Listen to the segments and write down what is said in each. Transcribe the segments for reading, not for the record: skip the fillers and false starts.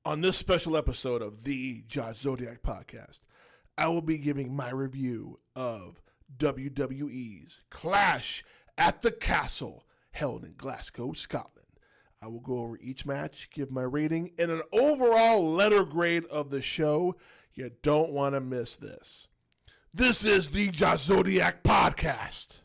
On this special episode of the Josh Zodiac podcast, I will be giving my review of WWE's Clash at the Castle, held in Glasgow, Scotland. I will go over each match, give my rating, and an overall letter grade of the show. You don't want to miss this. This is the Josh Zodiac podcast.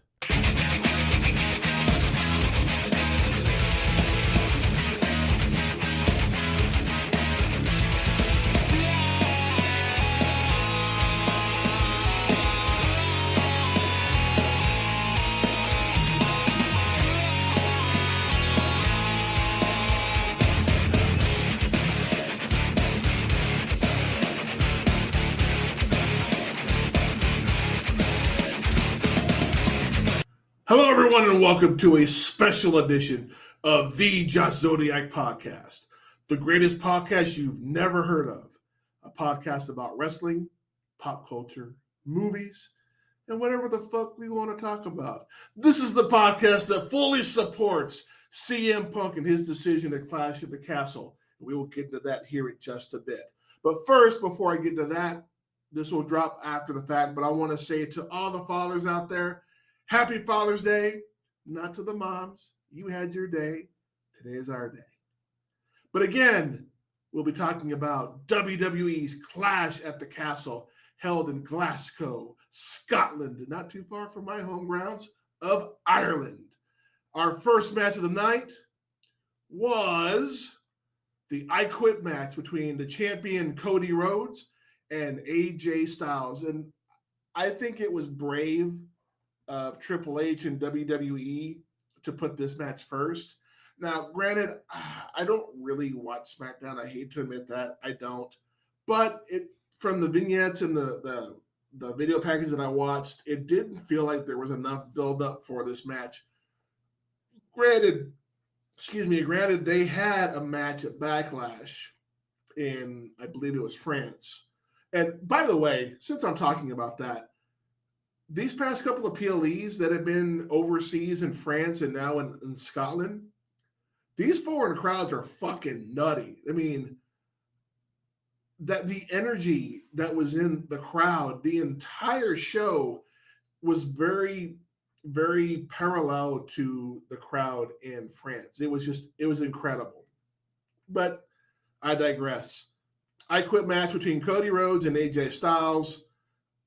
Hello, everyone, and welcome to a special edition of the Josh Zodiac podcast, the greatest podcast you've never heard of, a podcast about wrestling, pop culture, movies, and whatever the fuck we want to talk about. This is the podcast that fully supports CM Punk and his decision to clash at the Castle. We will get into that here in just a bit. But first, before I get into that, this will drop after the fact, but I want to say to all the fathers out there, Happy Father's Day, not to the moms. You had your day. Today is our day. But again, we'll be talking about WWE's Clash at the Castle, held in Glasgow, Scotland, not too far from my home grounds of Ireland. Our first match of the night was the I Quit match between the champion Cody Rhodes and AJ Styles. And I think it was brave of Triple H and WWE to put this match first. Now, granted, I don't really watch SmackDown. I hate to admit that. I don't. But from the vignettes and the video package that I watched, it didn't feel like there was enough build-up for this match. Granted, they had a match at Backlash in, I believe it was France. And by the way, since I'm talking about that, these past couple of PLEs that have been overseas in France and now in Scotland, these foreign crowds are fucking nutty. I mean, that the energy that was in the crowd, the entire show was very, very parallel to the crowd in France. It was incredible. But I digress. I Quit match between Cody Rhodes and AJ Styles.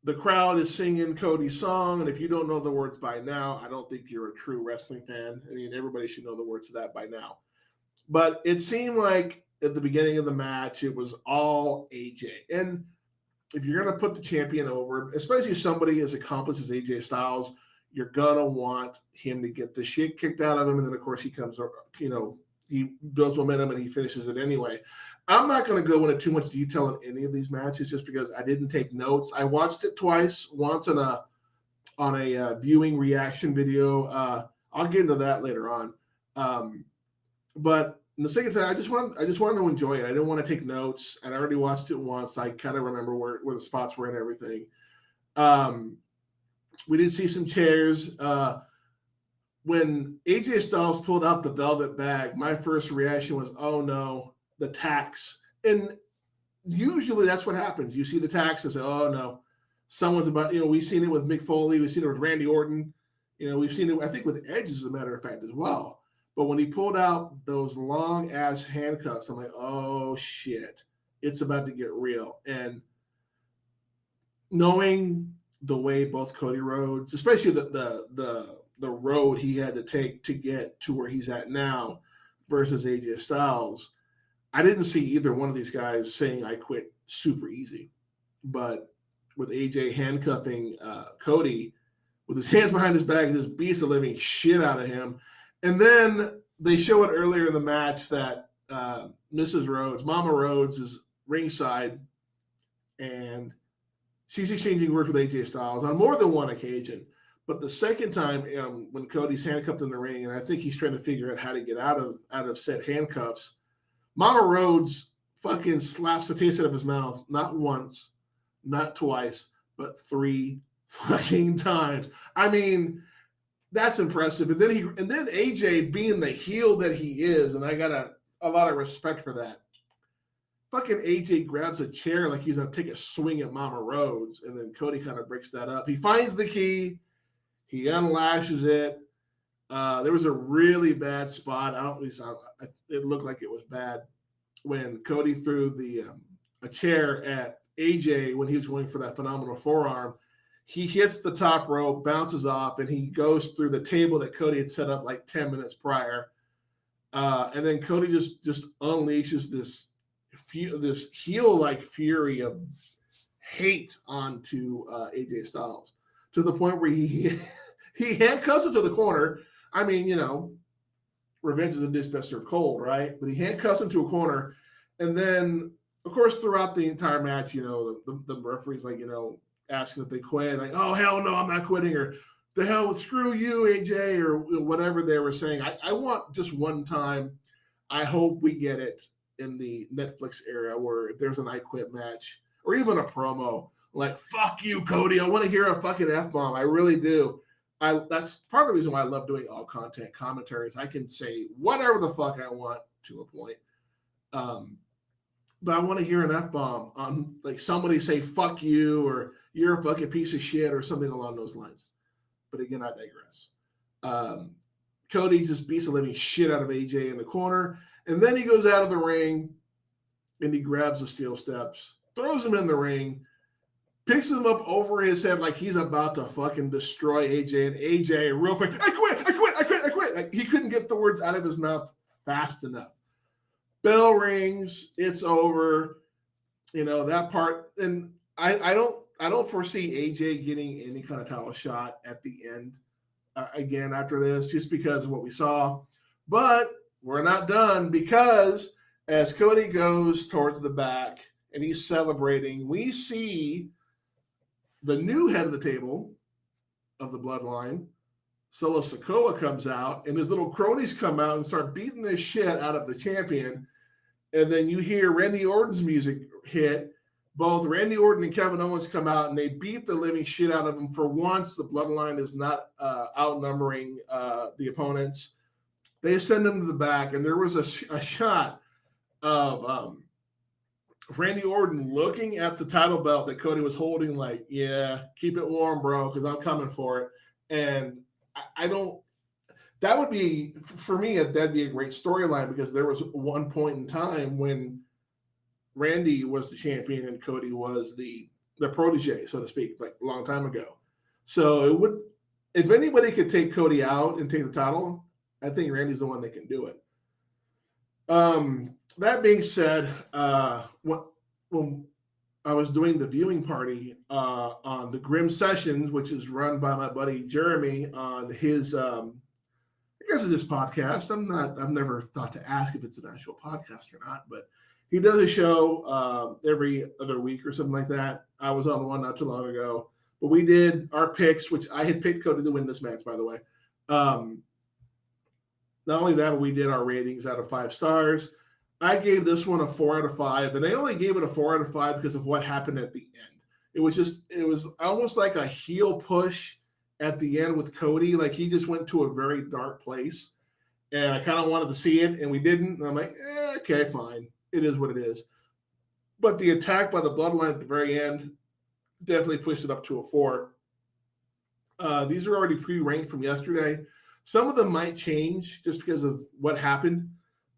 The crowd is singing Cody's song, and if you don't know the words by now, I don't think you're a true wrestling fan. I mean, everybody should know the words to that by now. But it seemed like at the beginning of the match, it was all AJ. And if you're going to put the champion over, especially somebody as accomplished as AJ Styles, you're going to want him to get the shit kicked out of him. And then, of course, he comes, he builds momentum and he finishes it anyway. I'm not going to go into too much detail in any of these matches just because I didn't take notes. I watched it twice, once on a viewing reaction video. I'll get into that later on. But in the second time, I just wanted to enjoy it. I didn't want to take notes. And I already watched it once. I kind of remember where the spots were and everything. We did see some chairs. When AJ Styles pulled out the velvet bag, my first reaction was, oh no, the tax. And usually that's what happens. You see the tax and say, oh no, someone's about, we've seen it with Mick Foley. We've seen it with Randy Orton. We've seen it, I think, with Edge, as a matter of fact, as well. But when he pulled out those long ass handcuffs, I'm like, oh shit, it's about to get real. And knowing the way both Cody Rhodes, especially the road he had to take to get to where he's at now versus AJ Styles, I didn't see either one of these guys saying I quit super easy. But with AJ handcuffing Cody with his hands behind his back and just beats the living shit out of him. And then they show it earlier in the match that Mrs. Rhodes, Mama Rhodes, is ringside and she's exchanging words with AJ Styles on more than one occasion. But the second time, when Cody's handcuffed in the ring, and I think he's trying to figure out how to get out of said handcuffs, Mama Rhodes fucking slaps the taste out of his mouth, not once, not twice, but 3 fucking times. I mean, that's impressive. And then AJ, being the heel that he is, and I got a lot of respect for that, fucking AJ grabs a chair like he's gonna take a swing at Mama Rhodes, and then Cody kind of breaks that up. He finds the key, he unlashes it. There was a really bad spot. It looked like it was bad when Cody threw a chair at AJ when he was going for that phenomenal forearm. He hits the top rope, bounces off, and he goes through the table that Cody had set up like 10 minutes prior. And then Cody just unleashes this heel-like fury of hate onto AJ Styles to the point where he handcuffs him to the corner. I mean, revenge is a dish best served cold, right? But he handcuffs him to a corner. And then, of course, throughout the entire match, the referee's like, asking if they quit. Like, oh, hell no, I'm not quitting. Or the hell, screw you, AJ, or whatever they were saying. I want just one time. I hope we get it in the Netflix era where if there's an I Quit match or even a promo, like, fuck you, Cody. I want to hear a fucking F-bomb. I really do. That's part of the reason why I love doing all content commentaries. I can say whatever the fuck I want to a point. But I want to hear an F-bomb on, like, somebody say, fuck you, or you're a fucking piece of shit, or something along those lines. But again, I digress. Cody just beats the living shit out of AJ in the corner. And then he goes out of the ring and he grabs the steel steps, throws him in the ring, picks him up over his head like he's about to fucking destroy AJ. And AJ, real quick, I quit. Like, he couldn't get the words out of his mouth fast enough. Bell rings, it's over. That part. And I don't foresee AJ getting any kind of title shot at the end again after this, just because of what we saw. But we're not done, because as Cody goes towards the back and he's celebrating, we see the new head of the table of the Bloodline, Solo Sikoa, comes out, and his little cronies come out and start beating the shit out of the champion. And then you hear Randy Orton's music hit. Both Randy Orton and Kevin Owens come out, and they beat the living shit out of him. For once, the Bloodline is not outnumbering the opponents. They send him to the back, and there was a shot of Randy Orton looking at the title belt that Cody was holding, like, yeah, keep it warm, bro, because I'm coming for it. And I don't – that would be – for me, that'd be a great storyline, because there was one point in time when Randy was the champion and Cody was the protege, so to speak, like a long time ago. So it would – if anybody could take Cody out and take the title, I think Randy's the one that can do it. That being said, when I was doing the viewing party on the Grim Sessions, which is run by my buddy Jeremy on his, I guess it's his podcast. I've never thought to ask if it's an actual podcast or not, but he does a show every other week or something like that. I was on one not too long ago, but we did our picks, which I had picked Cody to win this match, by the way. Not only that, but we did our ratings out of 5 stars. I gave this one a 4 out of 5, and I only gave it a 4 out of 5 because of what happened at the end. It was almost like a heel push at the end with Cody. Like, he just went to a very dark place, and I kind of wanted to see it, and we didn't. And I'm like, okay, fine. It is what it is. But the attack by the Bloodline at the very end definitely pushed it up to a 4. These are already pre-ranked from yesterday. Some of them might change just because of what happened.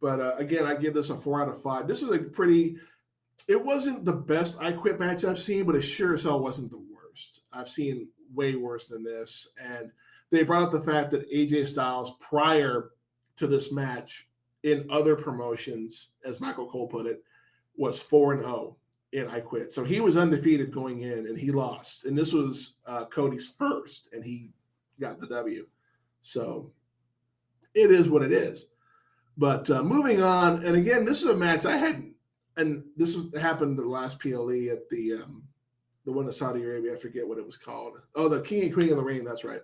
But again, I give this a 4 out of 5. This is it wasn't the best I Quit match I've seen, but it sure as hell wasn't the worst. I've seen way worse than this. And they brought up the fact that AJ Styles, prior to this match in other promotions, as Michael Cole put it, was 4-0 in I Quit. So he was undefeated going in, and he lost. And this was Cody's first, and he got the W. So it is what it is. But moving on, and again, this is a match I hadn't, and this happened the last PLE at the one in Saudi Arabia. I forget what it was called. Oh, the King and Queen of the Ring. That's right.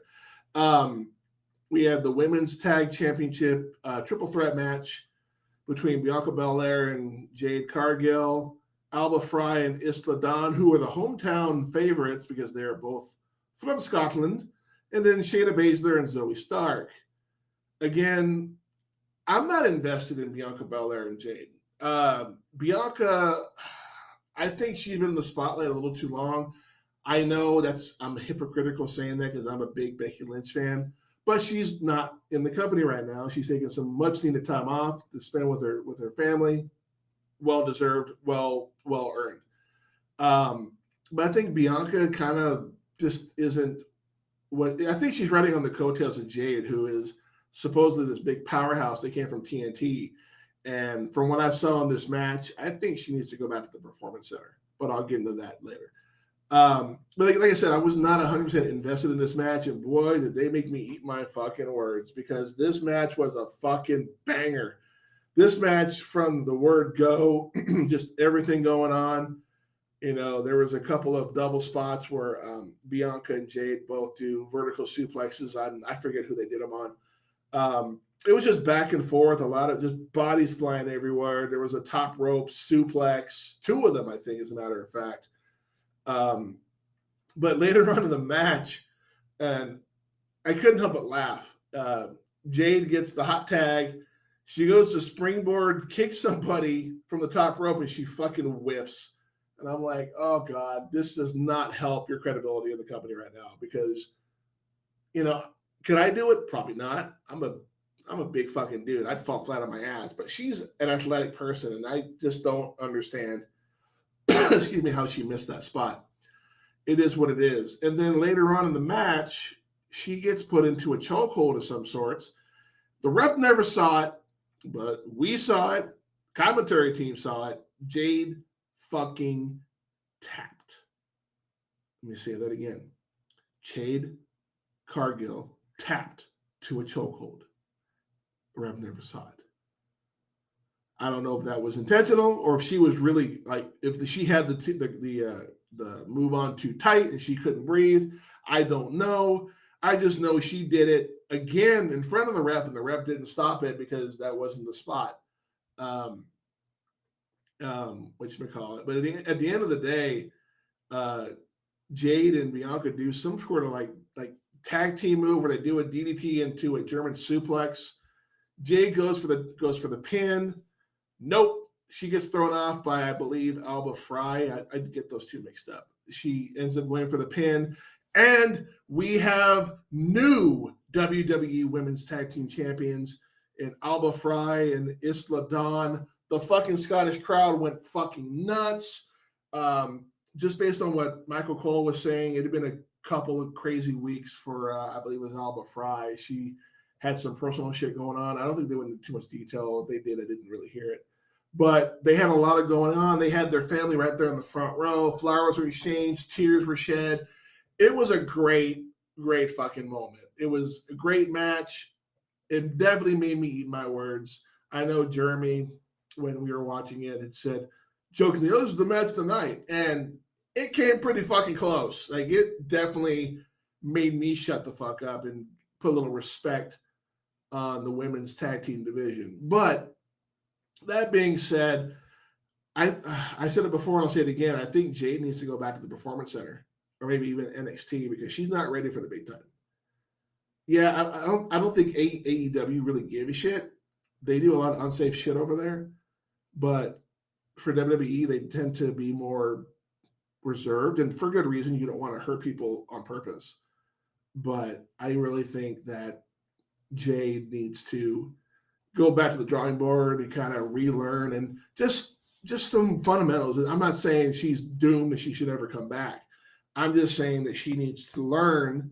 We had the Women's Tag Championship triple threat match between Bianca Belair and Jade Cargill, Alba Fry and Isla Dawn, who are the hometown favorites because they're both from Scotland, and then Shayna Baszler and Zoe Stark. Again, I'm not invested in Bianca Belair and Jade. Bianca, I think she's been in the spotlight a little too long. I know I'm hypocritical saying that because I'm a big Becky Lynch fan, but she's not in the company right now. She's taking some much needed time off to spend with her family. Well deserved, well earned. But I think Bianca kind of just isn't what I think she's riding on the coattails of Jade, who is supposedly this big powerhouse that came from TNT. And from what I saw in this match, I think she needs to go back to the Performance Center. But I'll get into that later. But like I said, I was not 100% invested in this match. And boy, did they make me eat my fucking words, because this match was a fucking banger. This match, from the word go, just everything going on. There was a couple of double spots where Bianca and Jade both do vertical suplexes on, I forget who they did them on. It was just back and forth, a lot of just bodies flying everywhere. There was a top rope suplex, 2 of them, I think, as a matter of fact. But later on in the match, and I couldn't help but laugh. Jade gets the hot tag. She goes to springboard, kicks somebody from the top rope, and she fucking whiffs. And I'm like, oh God, this does not help your credibility in the company right now, because, can I do it? Probably not. I'm a big fucking dude. I'd fall flat on my ass, but she's an athletic person, and I just don't understand, excuse me, how she missed that spot. It is what it is. And then later on in the match, she gets put into a chokehold of some sorts. The ref never saw it, but we saw it. Commentary team saw it. Jade fucking tapped. Let me say that again. Jade Cargill tapped to a chokehold. The ref never saw it. I don't know if that was intentional or if she was really if she had the move on too tight and she couldn't breathe. I don't know. I just know she did it again in front of the ref, and the ref didn't stop it because that wasn't the spot. Whatchamacallit. But at the end of the day, Jade and Bianca do some sort of like tag team move where they do a DDT into a German suplex. Jade goes for the pin. Nope. She gets thrown off by, I believe, Alba Fry. I get those two mixed up. She ends up going for the pin. And we have new WWE Women's Tag Team Champions in Alba Fry and Isla Dawn. The fucking Scottish crowd went fucking nuts. Just based on what Michael Cole was saying, it had been a couple of crazy weeks for, I believe it was Alba Fry. She had some personal shit going on. I don't think they went into too much detail. If they did, I didn't really hear it. But they had a lot of going on. They had their family right there in the front row. Flowers were exchanged. Tears were shed. It was a great, great fucking moment. It was a great match. It definitely made me eat my words. I know Jeremy, when we were watching it, had said, jokingly, this is the match of the night. And it came pretty fucking close. It definitely made me shut the fuck up and put a little respect on the women's tag team division. But that being said, I said it before and I'll say it again. I think Jade needs to go back to the Performance Center or maybe even NXT because she's not ready for the big time. Yeah, I don't think AEW really gave a shit. They do a lot of unsafe shit over there, but for WWE, they tend to be more reserved, and for good reason. You don't want to hurt people on purpose. But I really think that Jade needs to go back to the drawing board and kind of relearn and just some fundamentals. I'm not saying she's doomed and she should never come back. I'm just saying that she needs to learn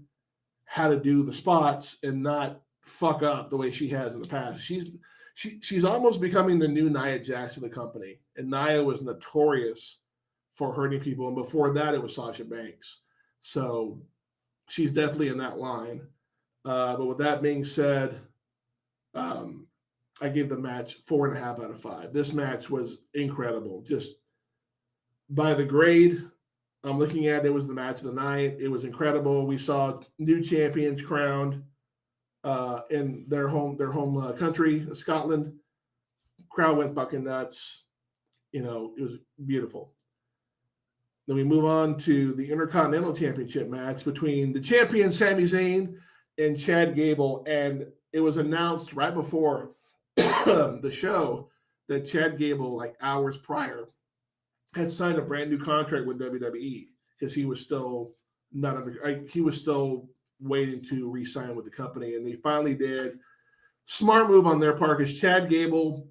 how to do the spots and not fuck up the way she has in the past. She's almost becoming the new Nia Jax of the company. And Nia was notorious for hurting people. And before that, it was Sasha Banks. So she's definitely in that line. But with that being said, I gave the match 4.5 out of 5. This match was incredible. Just by the grade I'm looking at, it was the match of the night. It was incredible. We saw new champions crowned in their home country, Scotland. Crowd went fucking nuts. It was beautiful. Then we move on to the Intercontinental Championship match between the champion Sami Zayn and Chad Gable, and it was announced right before the show that Chad Gable, like hours prior, had signed a brand new contract with WWE because he was still not under. He was still waiting to re-sign with the company, and they finally did. Smart move on their part because Chad Gable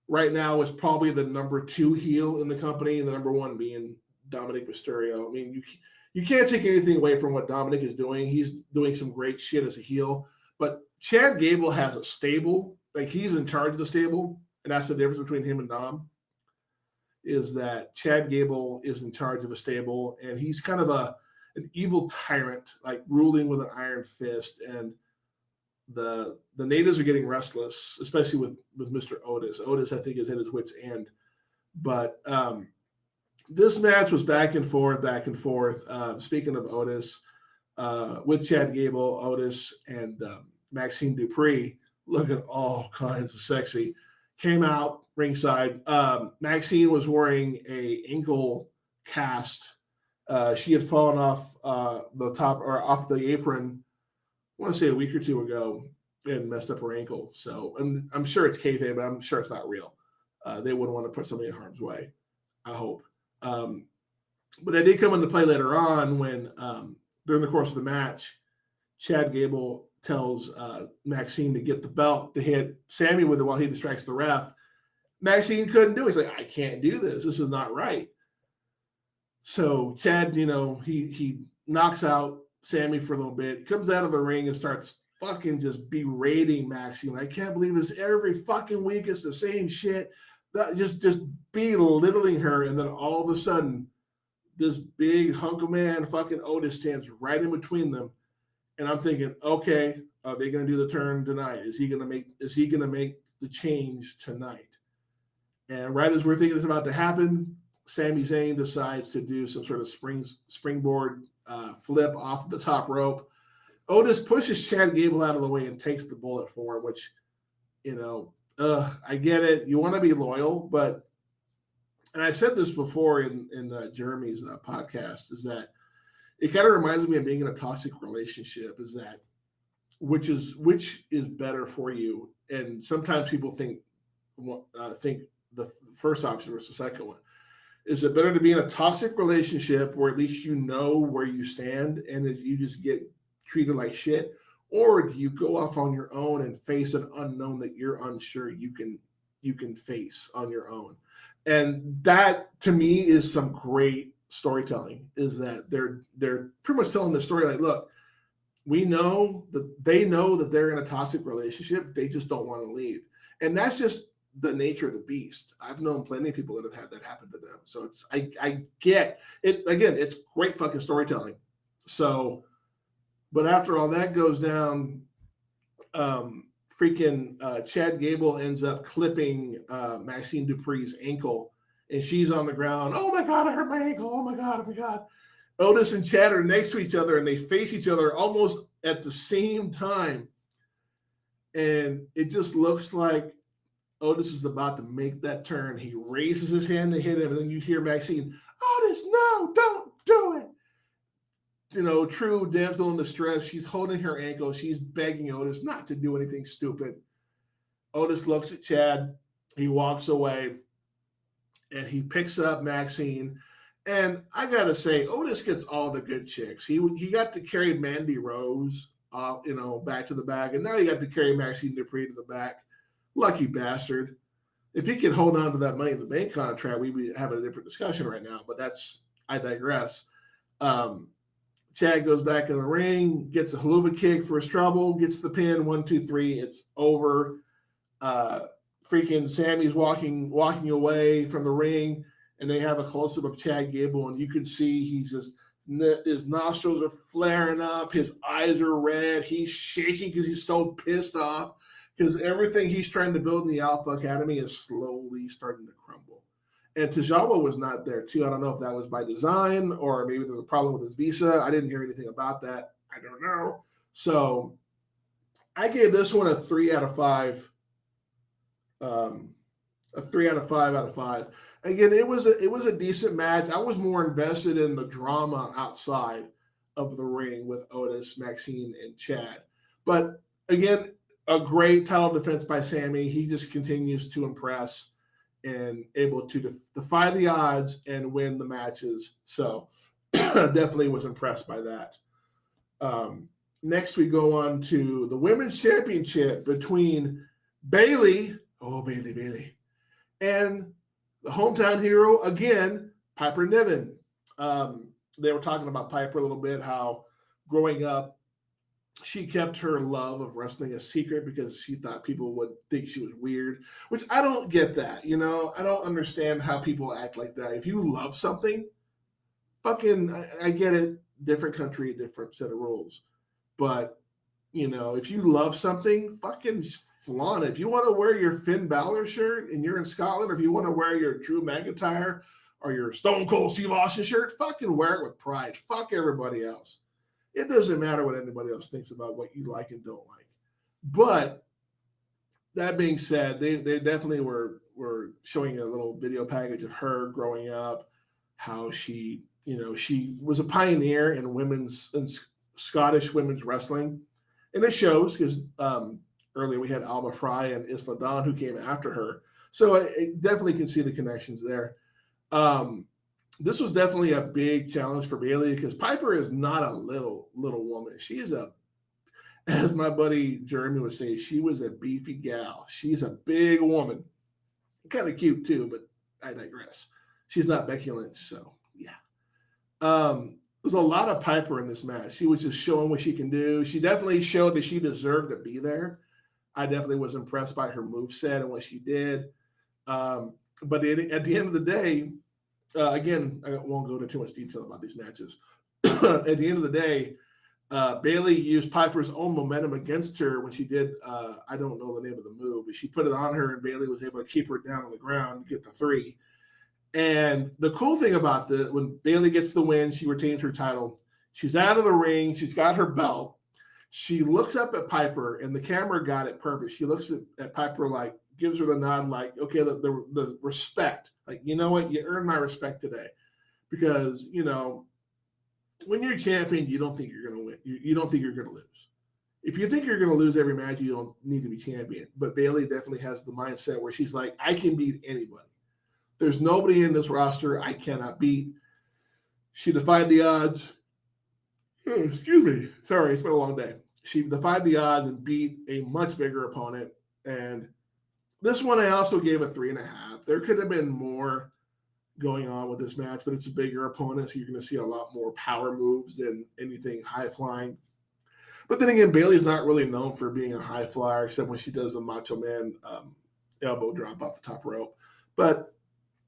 right now is probably the number 2 heel in the company, and the number 1 being Dominic Mysterio. I mean, you can't take anything away from what Dominic is doing. He's doing some great shit as a heel, but Chad Gable has a stable. Like, he's in charge of the stable, and that's the difference between him and Dom, is that Chad Gable is in charge of a stable, and he's kind of an evil tyrant, like ruling with an iron fist. And the natives are getting restless, especially with Mr. Otis. Otis, I think, is at his wit's end. But this match was back and forth. Speaking of Otis, with Chad Gable, Otis, and Maxine Dupree, looking all kinds of sexy, came out ringside. Maxine was wearing a ankle cast. She had fallen off the top or off the apron, I want to say a week or 2 ago, and messed up her ankle. So I'm sure it's kayfabe, but I'm sure it's not real. They wouldn't want to put somebody in harm's way, I hope. But they did come into play later on when, during the course of the match, Chad Gable tells Maxine to get the belt to hit Sammy with it while he distracts the ref. Maxine couldn't do it. He's like, I can't do this. This is not right. So Chad, he knocks out Sammy for a little bit. He comes out of the ring and starts fucking just berating Maxine. I can't believe this. Every fucking week it's the same shit. Just belittling her. And then all of a sudden, this big hunk of man, fucking Otis, stands right in between them. And I'm thinking, okay, are they going to do the turn tonight? Is he going to make the change tonight? And right as we're thinking it's about to happen, Sami Zayn decides to do some sort of springboard flip off the top rope. Otis pushes Chad Gable out of the way and takes the bullet for him, which, I get it. You want to be loyal, but, and I said this before in Jeremy's podcast, is that it kind of reminds me of being in a toxic relationship, is that which is better for you. And sometimes people think the first option versus the second one. Is it better to be in a toxic relationship where at least you know where you stand and you just get treated like shit? Or do you go off on your own and face an unknown that you're unsure you can face on your own? And that, to me, is some great storytelling, is that they're pretty much telling the story like, look, we know that they know that they're in a toxic relationship. They just don't want to leave. And that's just the nature of the beast. I've known plenty of people that have had that happen to them. So I get it. Again, it's great fucking storytelling. So, but after all that goes down, Chad Gable ends up clipping Maxine Dupree's ankle, and she's on the ground. Oh my God, I hurt my ankle. Oh my God, oh my God. Otis and Chad are next to each other, and they face each other almost at the same time. And it just looks like Otis is about to make that turn. He raises his hand to hit him, and then you hear Maxine, Otis, no, don't do it. True damsel in distress. She's holding her ankle. She's begging Otis not to do anything stupid. Otis looks at Chad. He walks away, and he picks up Maxine. And I got to say, Otis gets all the good chicks. He got to carry Mandy Rose, back to the back, and now he got to carry Maxine Dupree to the back. Lucky bastard. If he could hold on to that Money in the Bank contract, we'd be having a different discussion right now, but I digress. Chad goes back in the ring, gets a haluva kick for his trouble, gets the pin, 1, 2, 3, it's over. Sammy's walking away from the ring, and they have a close-up of Chad Gable, and you can see his nostrils are flaring up, his eyes are red, he's shaking because he's so pissed off, because everything he's trying to build in the Alpha Academy is slowly starting to crumble. And Tajawa was not there too. I don't know if that was by design or maybe there's a problem with his visa. I didn't hear anything about that. I don't know. So I gave this one a 3 out of 5. A 3 out of 5 out of 5. Again, it was a decent match. I was more invested in the drama outside of the ring with Otis, Maxine, and Chad. But again, a great title defense by Sammy. He just continues to impress and able to defy the odds and win the matches. So definitely was impressed by that. Next, we go on to the women's championship between Bayley, Bayley, and the hometown hero again, Piper Niven. They were talking about Piper a little bit, how growing up, she kept her love of wrestling a secret because she thought people would think she was weird, which I don't get that. You know, I don't understand how people act like that. If you love something, I get it. Different country, different set of rules. But, you know, if you love something, fucking flaunt it. If you want to wear your Finn Balor shirt and you're in Scotland, or if you want to wear your Drew McIntyre or your Stone Cold Steve Austin shirt, fucking wear it with pride. Fuck everybody else. It doesn't matter what anybody else thinks about what you like and don't like. But that being said, they definitely were showing a little video package of her growing up, how she was a pioneer in Scottish women's wrestling. And it shows because earlier we had Alba Fry and Isla Dawn who came after her. So I definitely can see the connections there. This was definitely a big challenge for Bayley because Piper is not a little woman. She is as my buddy Jeremy would say, she was a beefy gal. She's a big woman. Kind of cute too, but I digress. She's not Becky Lynch, so yeah. There's a lot of Piper in this match. She was just showing what she can do. She definitely showed that she deserved to be there. I definitely was impressed by her moveset and what she did. But at the end of the day, again, I won't go into too much detail about these matches. At the end of the day, Bayley used Piper's own momentum against her when she did, I don't know the name of the move, but she put it on her and Bayley was able to keep her down on the ground, get the 3. And the cool thing about when Bayley gets the win, she retains her title. She's out of the ring. She's got her belt. She looks up at Piper, and the camera got it perfect. She looks at Piper like, gives her the nod like, okay, the respect. Like, you know what? You earned my respect today. Because, you know, when you're a champion, you don't think you're going to win. You don't think you're going to lose. If you think you're going to lose every match, you don't need to be champion. But Bayley definitely has the mindset where she's like, I can beat anybody. There's nobody in this roster I cannot beat. She defied the odds. Excuse me. Sorry, it's been a long day. She defied the odds and beat a much bigger opponent. And this one I also gave a 3.5. There could have been more going on with this match, but it's a bigger opponent, so you're going to see a lot more power moves than anything high-flying. But then again, Bayley's not really known for being a high flyer, except when she does a Macho Man elbow drop off the top rope. But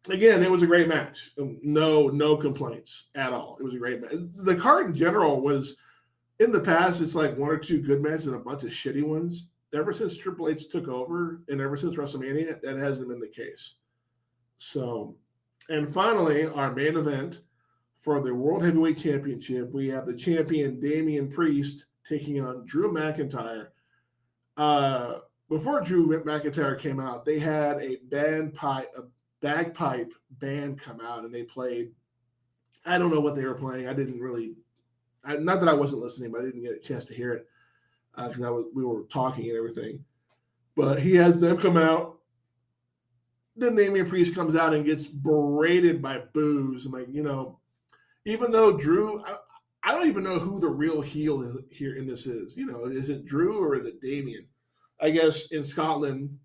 again, it was a great match. No complaints at all. It was a great match. The card in general was, in the past, it's like 1 or 2 good matches and a bunch of shitty ones. Ever since Triple H took over and ever since WrestleMania, that hasn't been the case. So, and finally, our main event for the World Heavyweight Championship, we have the champion Damian Priest taking on Drew McIntyre. Before Drew McIntyre came out, they had a bagpipe band come out and they played. I don't know what they were playing. I didn't really, not that I wasn't listening, but I didn't get a chance to hear it because we were talking and everything. But he has them come out. Then Damian Priest comes out and gets berated by boos. I'm like, you know, even though Drew, I don't even know who the real heel here in this is. You know, is it Drew or is it Damian? I guess in Scotland,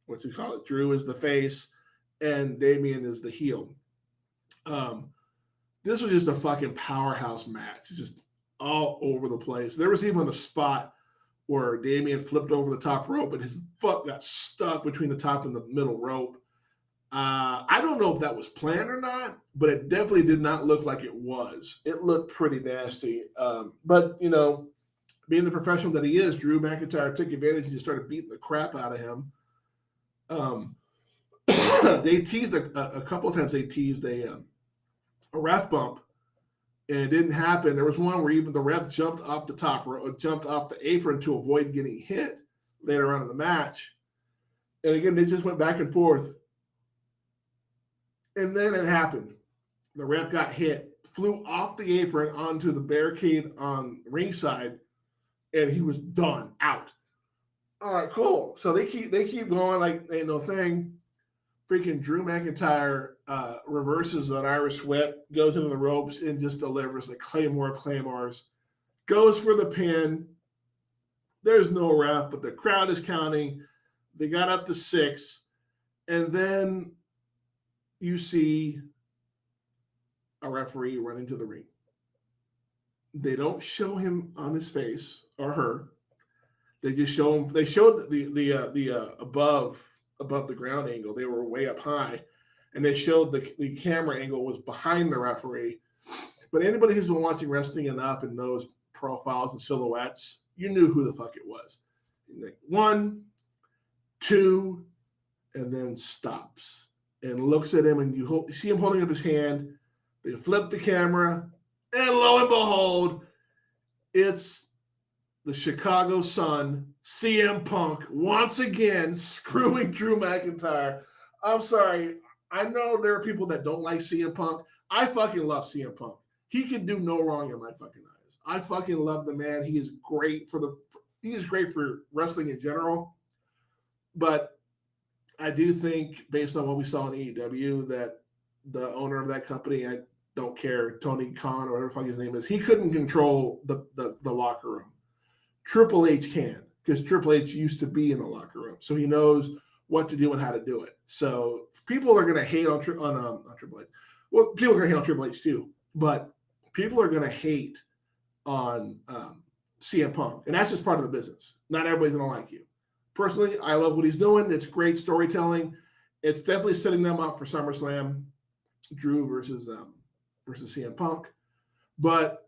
what's he call it? Drew is the face and Damian is the heel. This was just a fucking powerhouse match. It's just all over the place. There was even a spot where Damian flipped over the top rope and his foot got stuck between the top and the middle rope. I don't know if that was planned or not, but it definitely did not look like it was. It looked pretty nasty. But, you know, being the professional that he is, Drew McIntyre took advantage and just started beating the crap out of him. They teased a couple of times. They teased a ref bump, and it didn't happen. There was one where even the ref jumped off the apron to avoid getting hit later on in the match. And again, they just went back and forth. And then it happened. The ref got hit, flew off the apron onto the barricade on ringside, and he was done, out. All right, cool. So they keep going like ain't no thing. Freaking Drew McIntyre reverses an Irish whip, goes into the ropes, and just delivers a Claymore of Claymores. Goes for the pin. There's no ref, but the crowd is counting. They got up to 6. And then you see a referee run into the ring. They don't show him on his face or her. They just show him. They showed the above the ground angle. They were way up high, and they showed the camera angle was behind the referee. But anybody who's been watching wrestling enough and knows profiles and silhouettes, you knew who the fuck it was. Like 1, 2, and then stops and looks at him, and you see him holding up his hand. They flip the camera, and lo and behold, it's the Chicago Sun, CM Punk, once again screwing Drew McIntyre. I'm sorry. I know there are people that don't like CM Punk. I fucking love CM Punk. He can do no wrong in my fucking eyes. I fucking love the man. He is great for wrestling in general. But I do think, based on what we saw in AEW, that the owner of that company, I don't care, Tony Khan or whatever the fuck his name is, he couldn't control the locker room. Triple H can, because Triple H used to be in the locker room, so he knows what to do and how to do it. So people are going to hate on Triple H. Well, people are going to hate on Triple H too, but people are going to hate on CM Punk, and that's just part of the business. Not everybody's going to like you. Personally, I love what he's doing. It's great storytelling. It's definitely setting them up for SummerSlam, Drew versus CM Punk, but.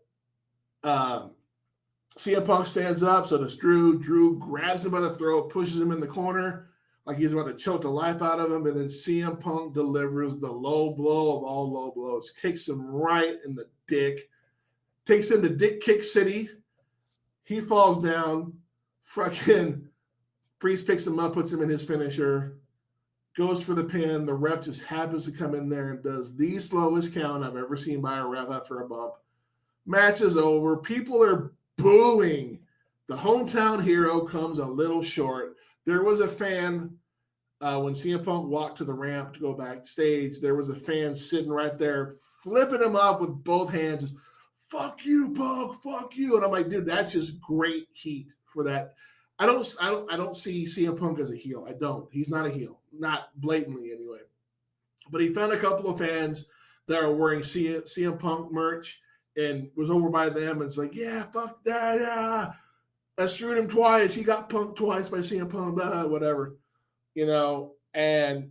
CM Punk stands up, so does Drew. Drew grabs him by the throat, pushes him in the corner like he's about to choke the life out of him, and then CM Punk delivers the low blow of all low blows, kicks him right in the dick, takes him to Dick Kick City. He falls down. Fucking Priest picks him up, puts him in his finisher, goes for the pin. The ref just happens to come in there and does the slowest count I've ever seen by a ref after a bump. Match is over. People are booing. The hometown hero comes a little short. There was a fan when CM Punk walked to the ramp to go backstage. There was a fan sitting right there, flipping him up with both hands. Just, fuck you, Punk, fuck you. And I'm like, dude, that's just great heat for that. I don't see CM Punk as a heel. I don't. He's not a heel, not blatantly anyway. But he found a couple of fans that are wearing CM Punk merch, and was over by them, and it's like, yeah, fuck that, yeah. I screwed him twice. He got punked twice by CM Punk, blah, whatever. And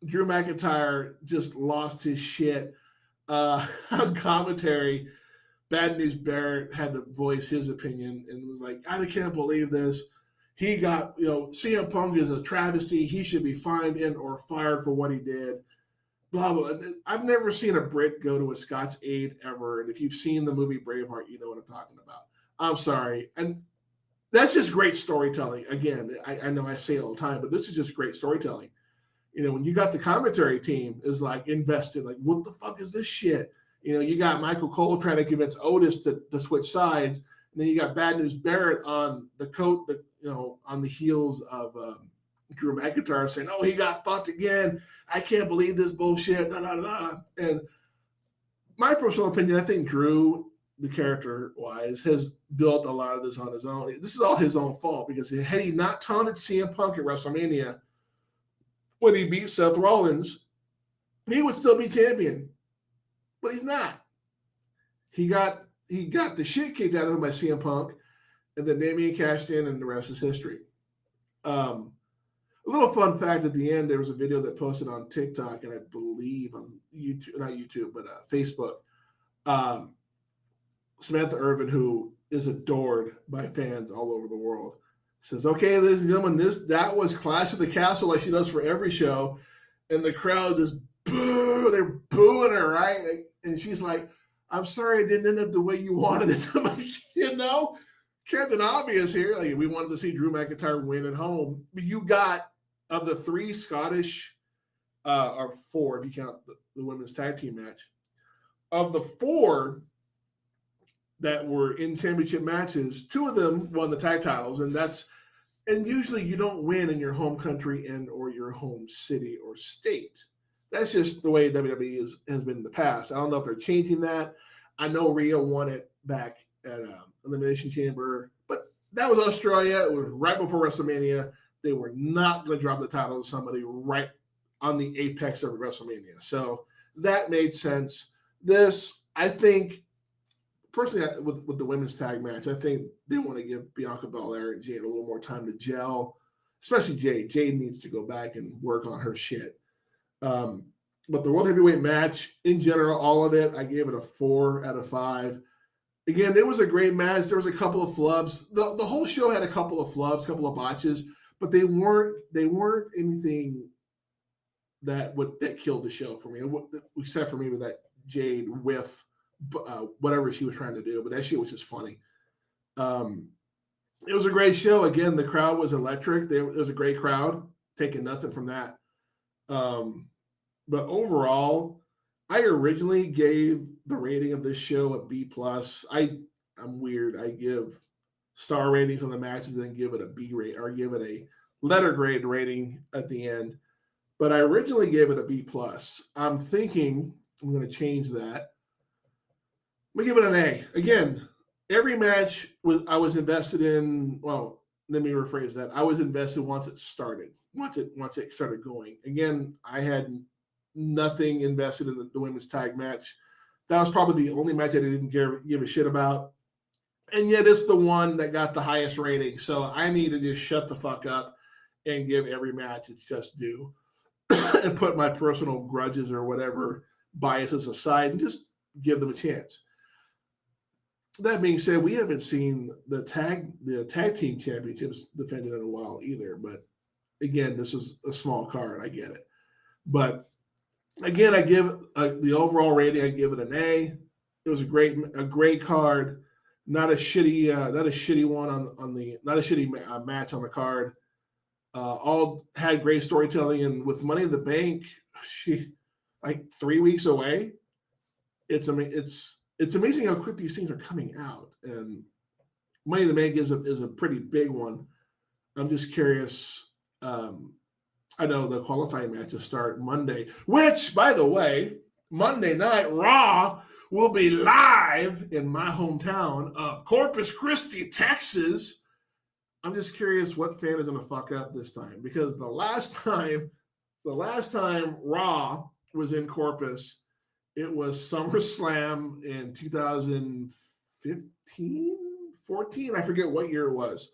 Drew McIntyre just lost his shit. On commentary, Bad News Barrett had to voice his opinion and was like, I can't believe this. He got, CM Punk is a travesty. He should be fined and or fired for what he did. Blah, blah. I've never seen a Brit go to a Scotch Aid ever. And if you've seen the movie Braveheart, you know what I'm talking about. I'm sorry. And that's just great storytelling. Again, I know I say it all the time, but this is just great storytelling. When you got the commentary team is like invested, like, what the fuck is this shit? You got Michael Cole trying to convince Otis to switch sides. And then you got Bad News Barrett on the coat, on the heels of Drew McIntyre saying, oh, he got fucked again. I can't believe this bullshit. Da, da, da. And my personal opinion, I think Drew, the character-wise, has built a lot of this on his own. This is all his own fault, because had he not taunted CM Punk at WrestleMania when he beat Seth Rollins, he would still be champion. But he's not. He got the shit kicked out of him by CM Punk, and then Damien cashed in, and the rest is history. A little fun fact at the end, there was a video that posted on TikTok, and I believe on YouTube, not YouTube, but Facebook. Samantha Irvin, who is adored by fans all over the world, says, okay, ladies and gentlemen, that was Clash of the Castle, like she does for every show. And the crowd just boo, they're booing her, right? And she's like, I'm sorry it didn't end up the way you wanted it. I'm like, Captain Obvious here. Like, we wanted to see Drew McIntyre win at home. But you got, of the 3 Scottish, or 4 if you count the women's tag team match, of the 4, that were in championship matches. 2 of them won the tag titles, and usually you don't win in your home country and or your home city or state. That's just the way WWE has been in the past. I don't know if they're changing that. I know Rhea won it back at Elimination Chamber, but that was Australia. It was right before WrestleMania. They were not going to drop the title to somebody right on the apex of WrestleMania. So that made sense. This, I think, personally, with the women's tag match, I think they want to give Bianca Belair and Jade a little more time to gel, especially Jade. Jade needs to go back and work on her shit. But the World Heavyweight match, in general, all of it, I gave it a 4 out of 5. Again, it was a great match. There was a couple of flubs. The whole show had a couple of flubs, a couple of botches, but they weren't anything that killed the show for me. Except for me with that Jade whiff, whatever she was trying to do. But that shit was just funny. It was a great show. Again, the crowd was electric. It was a great crowd. Taking nothing from that. But overall, I originally gave the rating of this show a B+. I'm weird. I give star ratings on the matches and then give it a B rate or give it a letter grade rating at the end. But I originally gave it a B+. I'm thinking I'm going to change that. I'm going to give it an A. Again, every match I was invested in. Well, let me rephrase that. I was invested once it started. Once it started going. Again, I had nothing invested in the women's tag match. That was probably the only match I didn't give a shit about. And yet it's the one that got the highest rating. So I need to just shut the fuck up and give every match its just due and put my personal grudges or whatever biases aside and just give them a chance. That being said, we haven't seen the tag team championships defended in a while either. But again, this is a small card. I get it. But again, I give the overall rating. I give it an A. It was a great card. Not a shitty one on the not a shitty match on the card. All had great storytelling, and with Money in the Bank, like 3 weeks away. It's amazing how quick these things are coming out, and Money in the Bank is a pretty big one. I'm just curious. I know the qualifying matches start Monday, which, by the way, Monday night Raw will be live in my hometown of Corpus Christi, Texas. I'm just curious what fan is going to fuck up this time, because the last time Raw was in Corpus, it was SummerSlam in 2015, 14. I forget what year it was.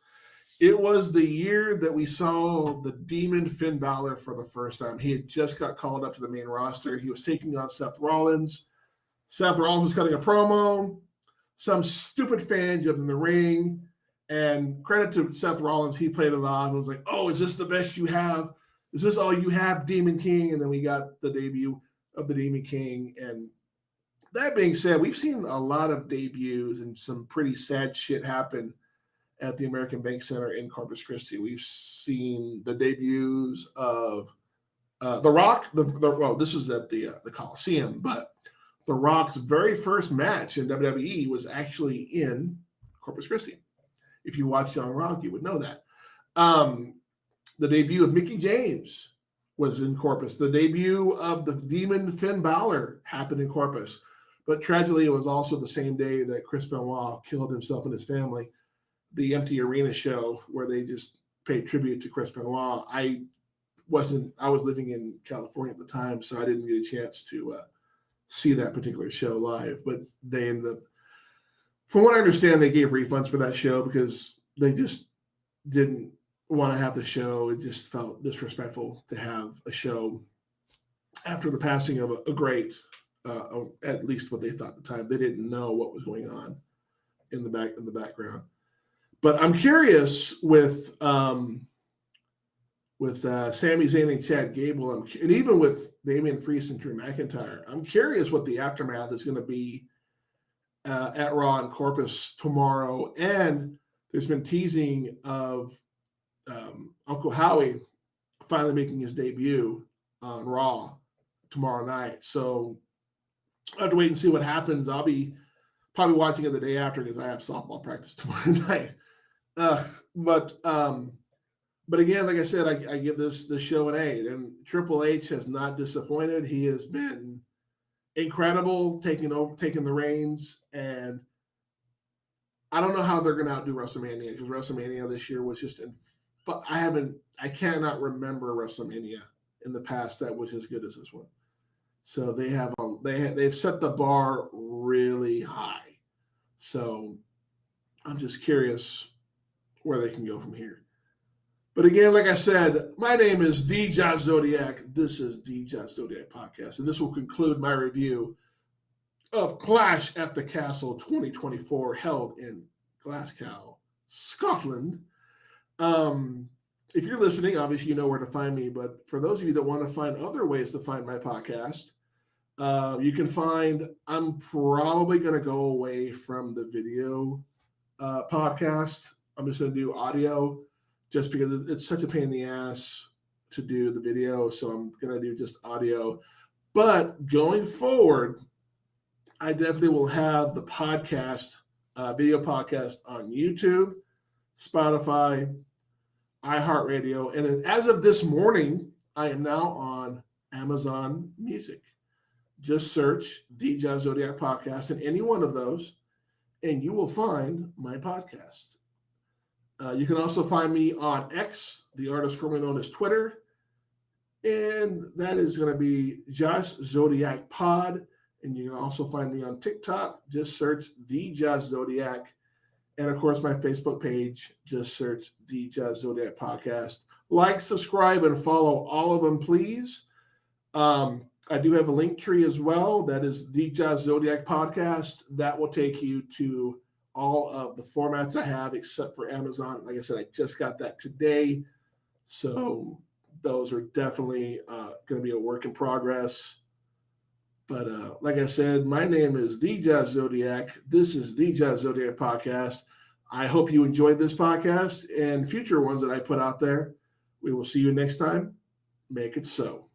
It was the year that we saw the Demon Finn Balor for the first time. He had just got called up to the main roster. He was taking on Seth Rollins. Seth Rollins was cutting a promo. Some stupid fan jumped in the ring. And credit to Seth Rollins, he played it off and was like, "Oh, is this the best you have? Is this all you have, Demon King?" And then we got the debut of the Demon King. And that being said, we've seen a lot of debuts and some pretty sad shit happen at the American Bank Center in Corpus Christi. We've seen the debuts of The Rock. Well, this was at the Coliseum, but The Rock's very first match in WWE was actually in Corpus Christi. If you watch Young Rock, you would know that. The debut of Mickie James was in Corpus. The debut of the Demon Finn Balor happened in Corpus. But tragically, it was also the same day that Chris Benoit killed himself and his family. The Empty Arena show where they just paid tribute to Chris Benoit. I was living in California at the time, so I didn't get a chance to see that particular show live. But they ended up, from what I understand, they gave refunds for that show because they just didn't want to have the show. It just felt disrespectful to have a show after the passing of a great, at least what they thought at the time. They didn't know what was going on in the background. But I'm curious with Sami Zayn and Chad Gable, and even with Damian Priest and Drew McIntyre, I'm curious what the aftermath is going to be at Raw and Corpus tomorrow. And there's been teasing of Uncle Howie finally making his debut on Raw tomorrow night. So I have to wait and see what happens. I'll be Probably watching it the day after because I have softball practice tomorrow night. But again, like I said, I give this show an A. And Triple H has not disappointed. He has been incredible taking the reins, and I don't know how they're going to outdo WrestleMania, because WrestleMania this year was just I cannot remember WrestleMania in the past that was as good as this one. So they've set the bar really high. So I'm just curious where they can go from here. But again, like I said, my name is TJZP. This is TJZP Podcast, and this will conclude my review of Clash at the Castle 2024, held in Glasgow, Scotland. If you're listening, obviously you know where to find me, but for those of you that want to find other ways to find my podcast, you can find, I'm probably going to go away from the video podcast. I'm just going to do audio just because it's such a pain in the ass to do the video. So I'm going to do just audio. But going forward, I definitely will have the podcast, video podcast on YouTube, Spotify, iHeartRadio. And as of this morning, I am now on Amazon Music. Just search The Jazz Zodiac Podcast in any one of those, and you will find my podcast. You can also find me on X, the artist formerly known as Twitter, and that is going to be Josh Zodiac Pod. And you can also find me on TikTok. Just search The Jazz Zodiac. And of course, my Facebook page, just search The Jazz Zodiac Podcast. Like, subscribe, and follow all of them, please. I do have a Linktree as well. That is The Jazz Zodiac Podcast. That will take you to all of the formats I have except for Amazon. Like I said, I just got that today. So those are definitely going to be a work in progress. But like I said, my name is The Jazz Zodiac. This is The Jazz Zodiac Podcast. I hope you enjoyed this podcast and future ones that I put out there. We will see you next time. Make it so.